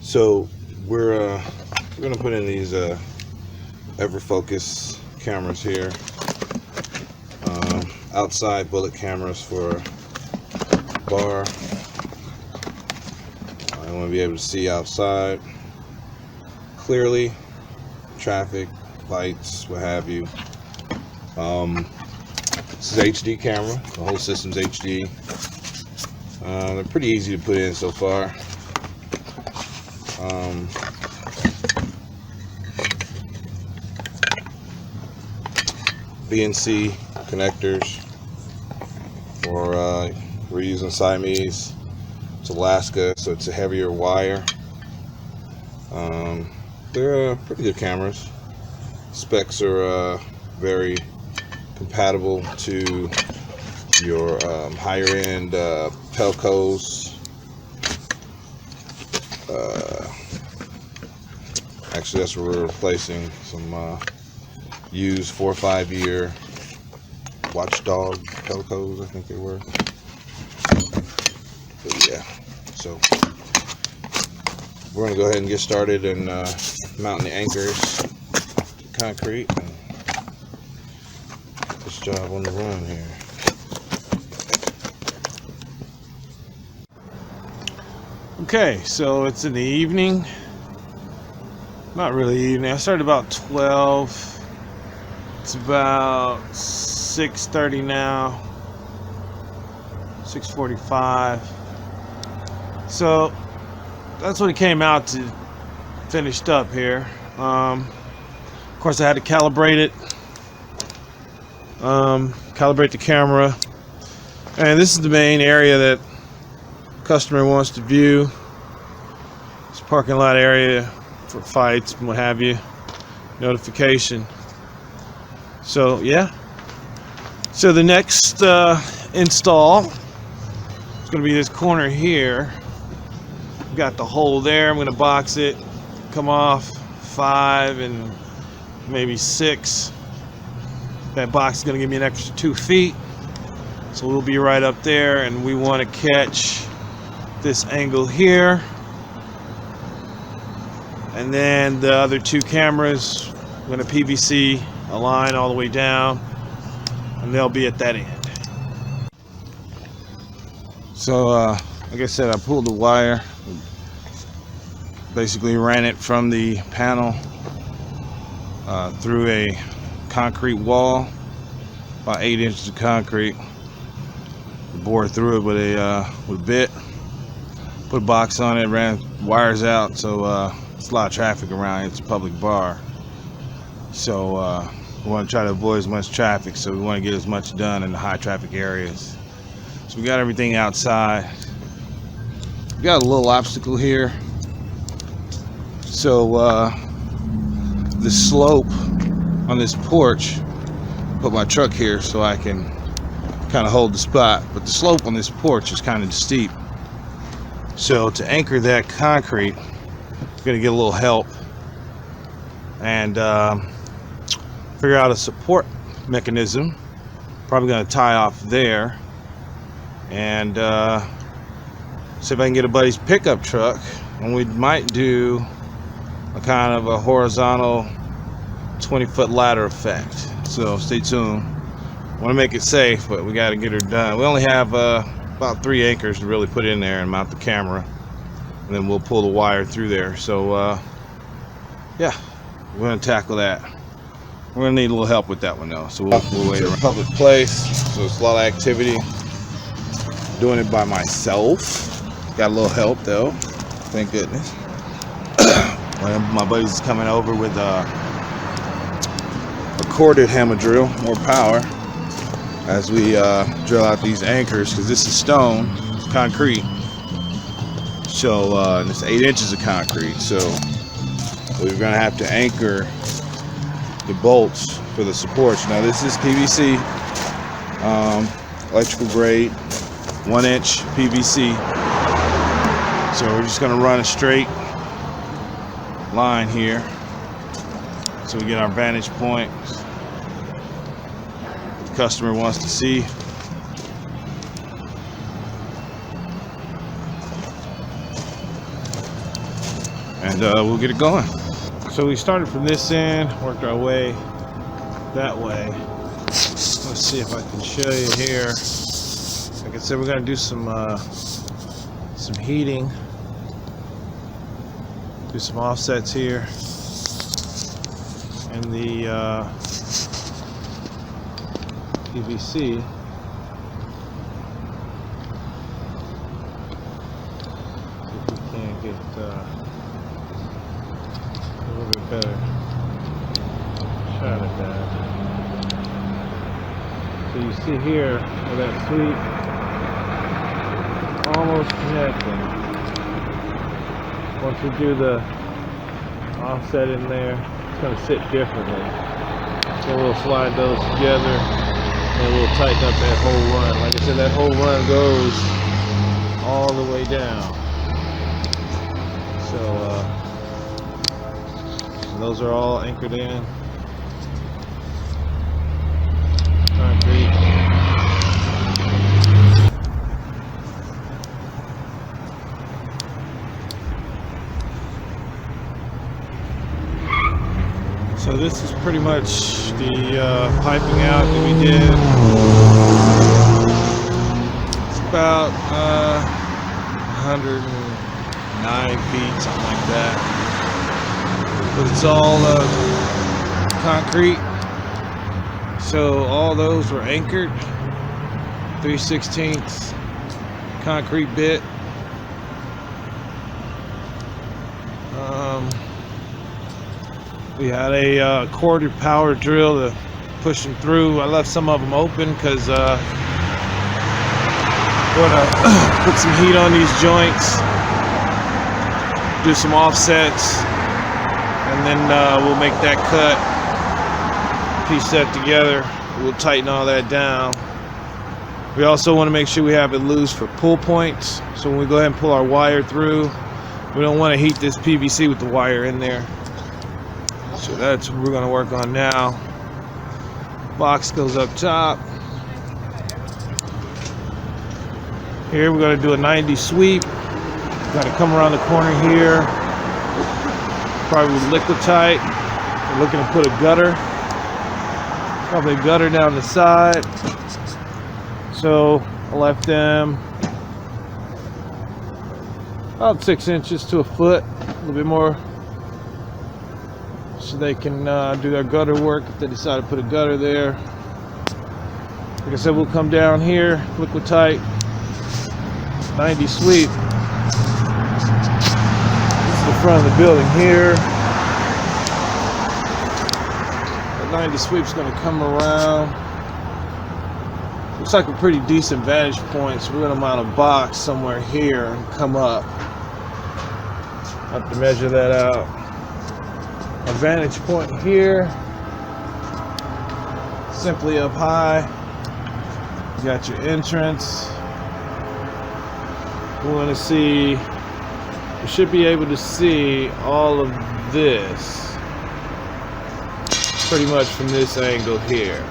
So we're gonna put in these EverFocus cameras here, outside bullet cameras for bar. I want to be able to see outside clearly, traffic, lights, what have you. This is HD camera. The whole system's HD. They're pretty easy to put in so far. BNC connectors for we're using Siamese. It's Alaska, so it's a heavier wire. They're pretty good cameras. Specs are very compatible to your higher end telcos. Actually, that's where we're replacing some used 4 or 5 year Watchdog telcos, I think they were. But yeah, so we're gonna go ahead and get started and mounting the anchors to concrete and get this job on the run here. Okay, so it's in the evening. Not really evening. I started about 12. It's about 6:30 now. 6:45. So that's what it came out to. Finished up here. Of course, I had to calibrate it. Calibrate the camera. And this is the main area that customer wants to view. It's a parking lot area for fights and what have you. Notification. So yeah. So the next install is going to be this corner here. Got the hole there. I'm going to box it, come off 5 and maybe 6. That box is going to give me an extra 2 feet. So we'll be right up there, and we want to catch this angle here. And then the other 2 cameras, I'm going to PVC a line all the way down, and they'll be at that end. So like I said, I pulled the wire, basically ran it from the panel through a concrete wall, about 8 inches of concrete. Bored through it with a bit, put a box on it, ran wires out, so it's a lot of traffic around. It's a public bar, so we want to try to avoid as much traffic, so we want to get as much done in the high traffic areas. So we got everything outside. We got a little obstacle here, so the slope on this porch, put my truck here so I can kind of hold the spot, but the slope on this porch is kind of steep, so to anchor that concrete, I'm gonna get a little help and figure out a support mechanism. Probably gonna tie off there and see if I can get a buddy's pickup truck, and we might do a kind of a horizontal 20-foot ladder effect. So stay tuned. I want to make it safe, but we got to get her done. We only have about 3 anchors to really put in there and mount the camera, and then we'll pull the wire through there. So yeah, we're going to tackle that. We're going to need a little help with that one though, so we'll wait around. Public place, so it's a lot of activity. Doing it by myself. Got a little help though, thank goodness. One of my buddies is coming over with a corded hammer drill, more power, as we drill out these anchors, because this is stone, it's concrete. So and it's 8 inches of concrete, so we're going to have to anchor the bolts for the supports. Now this is PVC, electrical grade, 1-inch PVC. So we're just going to run a straight line here so we get our vantage point the customer wants to see. and we'll get it going. So we started from this end, worked our way that way. Let's see if I can show you here. Like I said, we're gonna do some heating, do some offsets here, and the PVC. See if we can get a little bit better shot at that. So you see here where that sweep almost connecting. Once we do the offset in there, it's going to sit differently. So we'll slide those together and we'll tighten up that whole run. Like I said, that whole run goes all the way down. So those are all anchored in. Concrete. So this is pretty much the piping out that we did. It's about 109 feet, something like that. But it's all concrete. So all those were anchored. 3/16 concrete bit. We had a quarter power drill to push them through. I left some of them open because I want to put some heat on these joints, do some offsets, and then we'll make that cut, piece that together. We'll tighten all that down. We also want to make sure we have it loose for pull points. So when we go ahead and pull our wire through, we don't want to heat this PVC with the wire in there. So that's what we're going to work on now. Box goes up top. Here we're going to do a 90 sweep. Got to come around the corner here. Probably with liquid tight. We're looking to put a gutter. Probably a gutter down the side. So I left them about 6 inches to a foot, a little bit more, so they can do their gutter work if they decide to put a gutter there. Like I said, we'll come down here, liquid tight, 90 sweep. This is the front of the building here. The 90 sweep's going to come around. Looks like a pretty decent vantage point, so we're going to mount a box somewhere here and come up. Have to measure that out. A vantage point here, simply up high. You got your entrance. We want to see, you should be able to see all of this pretty much from this angle here.